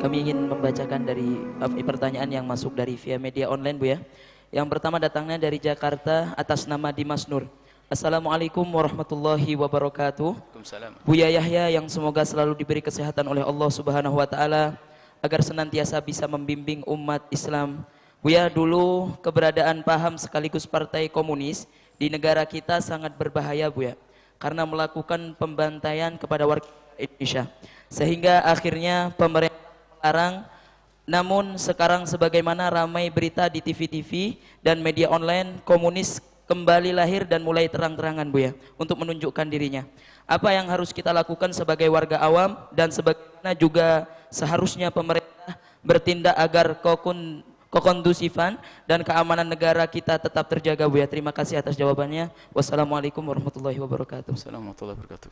Kami ingin membacakan dari pertanyaan yang masuk dari via media online, Bu ya. Yang pertama datangnya dari Jakarta atas nama Dimas Nur. Assalamualaikum warahmatullahi wabarakatuh. Waalaikumsalam. Buya Yahya yang semoga selalu diberi kesehatan oleh Allah Subhanahu wa taala agar senantiasa bisa membimbing umat Islam. Buya, dulu keberadaan paham sekaligus partai komunis di negara kita sangat berbahaya, Buya, karena melakukan pembantaian kepada warga Indonesia, sehingga akhirnya pemerintah melarang. Namun sekarang sebagaimana ramai berita di TV-TV dan media online, komunis kembali lahir dan mulai terang-terangan, Buya, untuk menunjukkan dirinya. Apa yang harus kita lakukan sebagai warga awam, dan sebagaimana juga seharusnya pemerintah bertindak agar kekondusifan dan keamanan negara kita tetap terjaga, Buya? Terima kasih atas jawabannya. Wassalamualaikum warahmatullahi wabarakatuh. Assalamualaikum warahmatullahi wabarakatuh.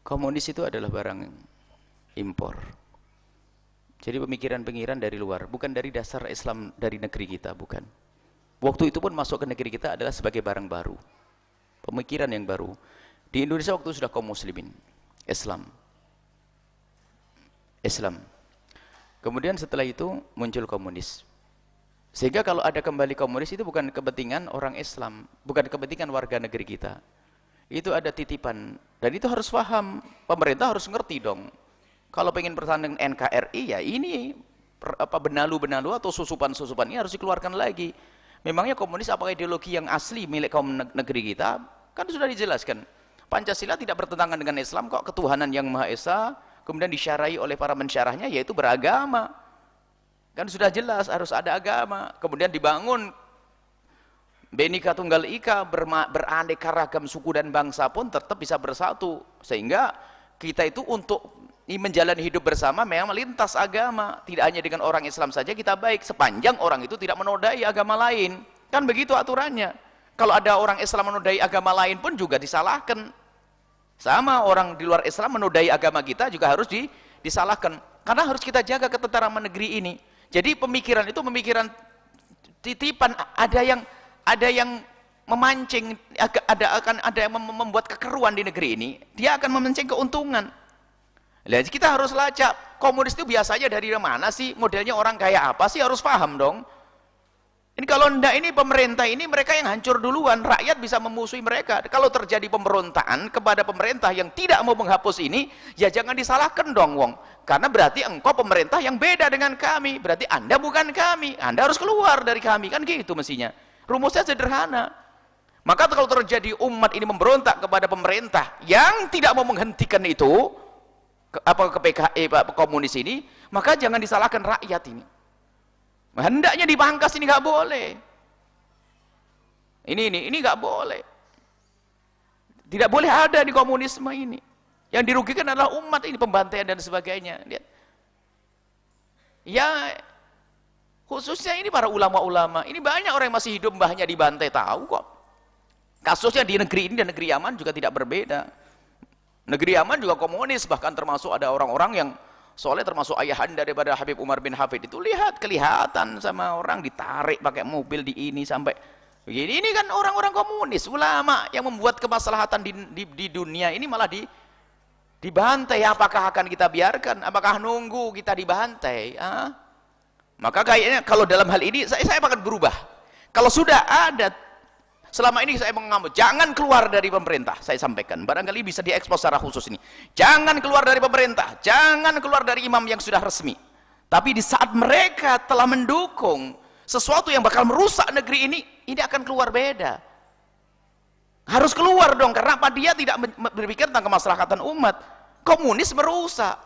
Komunis itu adalah barang impor. Jadi pemikiran-pemikiran dari luar, bukan dari dasar Islam dari negeri kita, bukan. Waktu itu pun masuk ke negeri kita adalah sebagai barang baru, pemikiran yang baru. Di Indonesia waktu sudah kaum muslimin, Islam. Kemudian setelah itu muncul komunis. Sehingga kalau ada kembali komunis itu bukan kepentingan orang Islam, bukan kepentingan warga negeri kita. Itu ada titipan, dan itu harus paham. Pemerintah harus ngerti dong. Kalau pengen pertahanan NKRI, ya ini benalu-benalu atau susupan-susupan ini harus dikeluarkan lagi. Memangnya komunis apakah ideologi yang asli milik kaum negeri kita? Kan sudah dijelaskan. Pancasila tidak bertentangan dengan Islam kok, ketuhanan yang Maha Esa, kemudian disyarahi oleh para mensyarahnya yaitu beragama. Kan sudah jelas harus ada agama. Kemudian dibangun Bhinneka Tunggal Ika, beraneka ragam suku dan bangsa pun tetap bisa bersatu. Sehingga kita itu untuk menjalani hidup bersama memang lintas agama, tidak hanya dengan orang Islam saja kita baik, sepanjang orang itu tidak menodai agama lain. Kan begitu aturannya. Kalau ada orang Islam menodai agama lain pun juga disalahkan. Sama orang di luar Islam menodai agama kita juga harus disalahkan. Karena harus kita jaga ketenteraman negeri ini. Jadi pemikiran itu pemikiran titipan, ada yang memancing, ada yang membuat kekeruan di negeri ini, dia akan memancing keuntungan. Jadi kita harus lacak, komunis itu biasanya dari mana sih, modelnya orang kayak apa sih, harus paham dong. Ini kalau enggak, ini pemerintah ini mereka yang hancur duluan, rakyat bisa memusuhi mereka. Kalau terjadi pemberontakan kepada pemerintah yang tidak mau menghapus ini, ya jangan disalahkan dong, wong. Karena berarti engkau pemerintah yang beda dengan kami, berarti Anda bukan kami, Anda harus keluar dari kami, kan gitu mestinya. Rumusnya sederhana. Maka kalau terjadi umat ini memberontak kepada pemerintah yang tidak mau menghentikan itu, ke PKI, komunis ini, maka jangan disalahkan rakyat ini. Hendaknya dipangkas, ini nggak boleh. Ini nggak boleh. Tidak boleh ada di komunisme ini. Yang dirugikan adalah umat ini, pembantaian dan sebagainya. Lihat. Ya, khususnya ini para ulama-ulama. Ini banyak orang yang masih hidup mbahnya dibantai, tahu kok. Kasusnya di negeri ini dan negeri Yaman juga tidak berbeda. Negeri Yaman juga komunis, bahkan termasuk ada orang-orang yang soleh, termasuk ayahanda daripada Habib Umar bin Hafid itu, kelihatan sama orang ditarik pakai mobil di ini sampai begini. Ini kan orang-orang komunis, ulama yang membuat kemaslahatan di dunia ini malah dibantai. Apakah akan kita biarkan? Apakah nunggu kita dibantai? Maka kayaknya kalau dalam hal ini saya akan berubah. Kalau sudah ada, selama ini saya mengambil, jangan keluar dari pemerintah, saya sampaikan, barangkali bisa diekspos secara khusus ini. Jangan keluar dari pemerintah, jangan keluar dari imam yang sudah resmi. Tapi di saat mereka telah mendukung sesuatu yang bakal merusak negeri ini akan keluar beda. Harus keluar dong, karena apa? Dia tidak berpikir tentang kemaslahatan umat. Komunis merusak,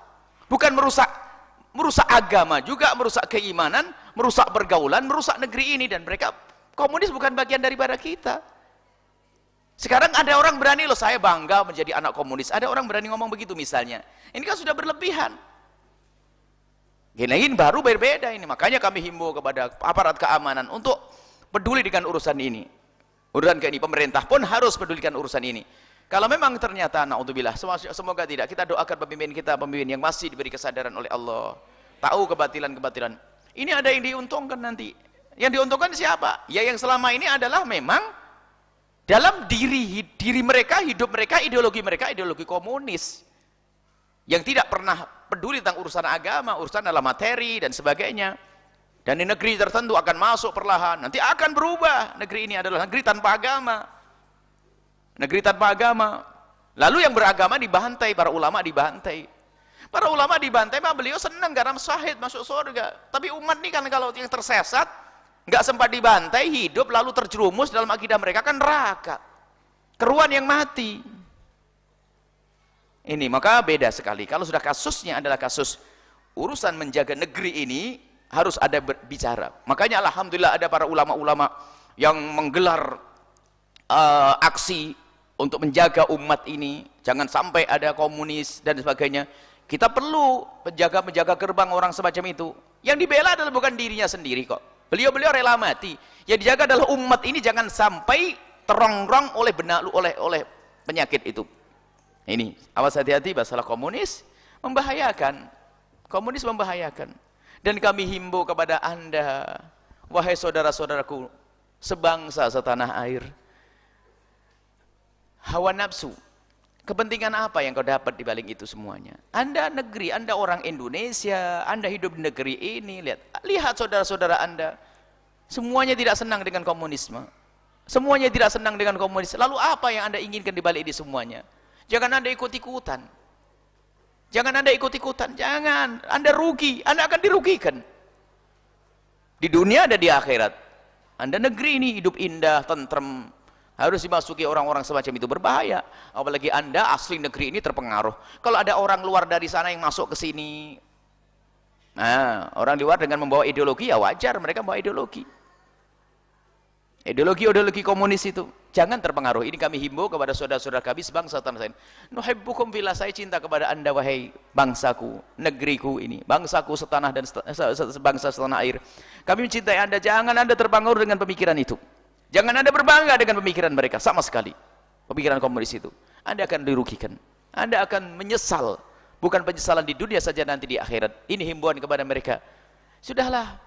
bukan merusak agama juga, merusak keimanan, merusak pergaulan, merusak negeri ini, dan mereka komunis bukan bagian daripada kita. Sekarang ada orang berani, loh saya bangga menjadi anak komunis. Ada orang berani ngomong begitu misalnya. Ini kan sudah berlebihan. Ini baru berbeda ini. Makanya kami himbau kepada aparat keamanan untuk peduli dengan urusan ini. Urusan ini, pemerintah pun harus pedulikan urusan ini. Kalau memang ternyata, naudzubillah, semoga tidak, kita doakan pemimpin kita, pemimpin yang masih diberi kesadaran oleh Allah, tahu kebatilan-kebatilan. Ini ada yang diuntungkan nanti. Yang diuntungkan siapa? Ya yang selama ini adalah memang dalam diri mereka, hidup mereka, ideologi komunis. yang tidak pernah peduli tentang urusan agama, urusan adalah materi dan sebagainya. Dan di negeri tertentu akan masuk perlahan, nanti akan berubah. Negeri ini adalah negeri tanpa agama. Negeri tanpa agama. Lalu yang beragama dibantai, para ulama dibantai. Para ulama dibantai, mah beliau senang karena syahid masuk surga. Tapi umat ini kan kalau yang tersesat, nggak sempat dibantai, hidup lalu terjerumus dalam akidah mereka kan neraka. Keruan yang mati. Ini maka beda sekali. Kalau sudah kasusnya adalah kasus urusan menjaga negeri ini, harus ada berbicara. Makanya alhamdulillah ada para ulama-ulama yang menggelar aksi untuk menjaga umat ini. Jangan sampai ada komunis dan sebagainya. Kita perlu menjaga gerbang orang semacam itu. Yang dibela adalah bukan dirinya sendiri kok. Beliau-beliau rela mati. Yang dijaga adalah umat ini jangan sampai terongrong oleh oleh penyakit itu. Ini, awas hati-hati masalah komunis membahayakan. Komunis membahayakan. Dan kami himbau kepada Anda, wahai saudara-saudaraku, sebangsa setanah air. Hawa nafsu, kepentingan apa yang kau dapat di balik itu semuanya? Anda negeri, Anda orang Indonesia, Anda hidup di negeri ini, lihat saudara-saudara Anda, semuanya tidak senang dengan komunisme. Semuanya tidak senang dengan komunis. Lalu apa yang Anda inginkan di balik ini semuanya? Jangan Anda ikut-ikutan. Jangan Anda ikut-ikutan. Jangan. Anda rugi. Anda akan dirugikan. Di dunia ada di akhirat. Anda negeri ini hidup indah, tentrem. Harus dimasuki orang-orang semacam itu, berbahaya. Apalagi Anda asli negeri ini terpengaruh. Kalau ada orang luar dari sana yang masuk ke sini, nah, orang luar dengan membawa ideologi, ya wajar mereka membawa ideologi. Ideologi komunis itu jangan terpengaruh. Ini kami himbau kepada saudara-saudara kami sebangsa tanah air. Nuhibbukum fillah, saya cinta kepada Anda wahai bangsaku, negeriku ini, bangsaku setanah dan sebangsa setanah air. Kami mencintai Anda, jangan Anda terpengaruh dengan pemikiran itu. Jangan Anda berbangga dengan pemikiran mereka sama sekali. Pemikiran komunis itu. Anda akan dirugikan. Anda akan menyesal. Bukan penyesalan di dunia saja, nanti di akhirat. Ini himbauan kepada mereka. Sudahlah.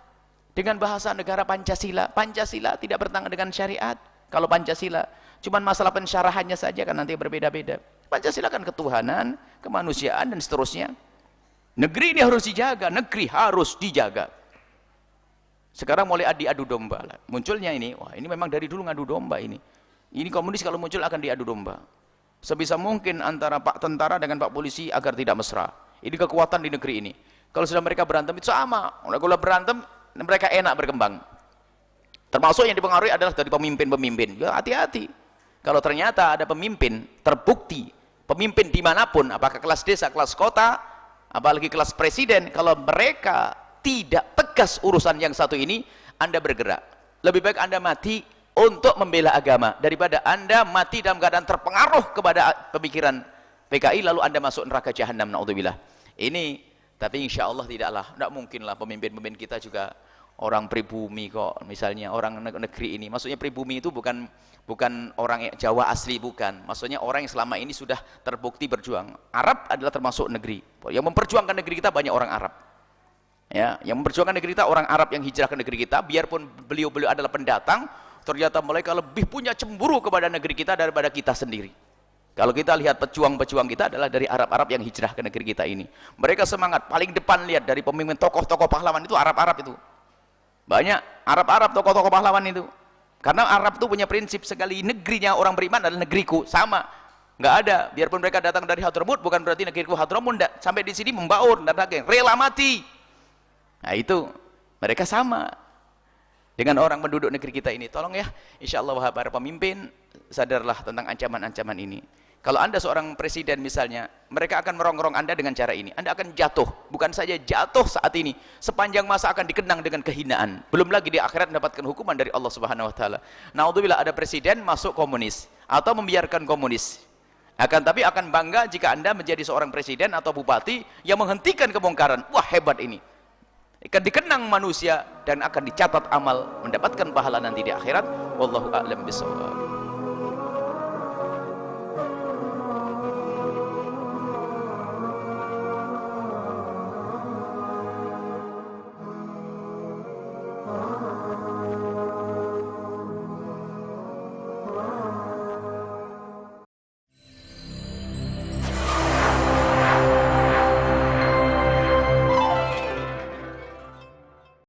Dengan bahasa negara Pancasila. Pancasila tidak bertentangan dengan syariat. Kalau Pancasila cuman masalah pensyarahannya saja kan nanti berbeda-beda. Pancasila kan ketuhanan, kemanusiaan dan seterusnya. Negeri ini harus dijaga, negeri harus dijaga. Sekarang mulai diadu domba lah. Munculnya ini, wah ini memang dari dulu ngadu domba ini. Ini komunis kalau muncul akan diadu domba. Sebisa mungkin antara Pak tentara dengan Pak polisi agar tidak mesra. Ini kekuatan di negeri ini. Kalau sudah mereka berantem itu sama. Kalau berantem mereka enak berkembang. Termasuk yang dipengaruhi adalah dari pemimpin-pemimpin. Ya hati-hati. Kalau ternyata ada pemimpin terbukti, pemimpin dimanapun, apakah kelas desa, kelas kota, apalagi kelas presiden, kalau mereka tidak tegas urusan yang satu ini, Anda bergerak. Lebih baik Anda mati untuk membela agama daripada Anda mati dalam keadaan terpengaruh kepada pemikiran PKI lalu Anda masuk neraka jahanam, naudzubillah. Ini tapi insya Allah tidaklah, tidak mungkinlah pemimpin-pemimpin kita juga orang pribumi kok, misalnya orang negeri ini. Maksudnya pribumi itu bukan orang Jawa asli, bukan. Maksudnya orang yang selama ini sudah terbukti berjuang. Arab adalah termasuk negeri. Yang memperjuangkan negeri kita banyak orang Arab. Ya, yang memperjuangkan negeri kita orang Arab yang hijrah ke negeri kita, biarpun beliau-beliau adalah pendatang, ternyata mereka lebih punya cemburu kepada negeri kita daripada kita sendiri. Kalau kita lihat pejuang-pejuang kita adalah dari Arab-Arab yang hijrah ke negeri kita ini. Mereka semangat, paling depan lihat dari pemimpin tokoh-tokoh pahlawan itu Arab-Arab itu. Banyak Arab-Arab tokoh-tokoh pahlawan itu. Karena Arab itu punya prinsip, sekali negerinya orang beriman adalah negeriku, sama. Nggak ada, biarpun mereka datang dari Hadramut, bukan berarti negeriku Hadramut, sampai di sini membaur, rela mati. Nah itu, mereka sama dengan orang penduduk negeri kita ini. Tolong ya, insya Allah para pemimpin, sadarlah tentang ancaman-ancaman ini. Kalau Anda seorang presiden misalnya, mereka akan merongrong Anda dengan cara ini. Anda akan jatuh, bukan saja jatuh saat ini, sepanjang masa akan dikenang dengan kehinaan. Belum lagi di akhirat mendapatkan hukuman dari Allah Subhanahu wa taala. Naudzubillah, ada presiden masuk komunis atau membiarkan komunis. Tapi akan bangga jika Anda menjadi seorang presiden atau bupati yang menghentikan kemungkaran. Wah, hebat ini. Akan dikenang manusia dan akan dicatat amal, mendapatkan pahala nanti di akhirat. Wallahu a'lam bishawab.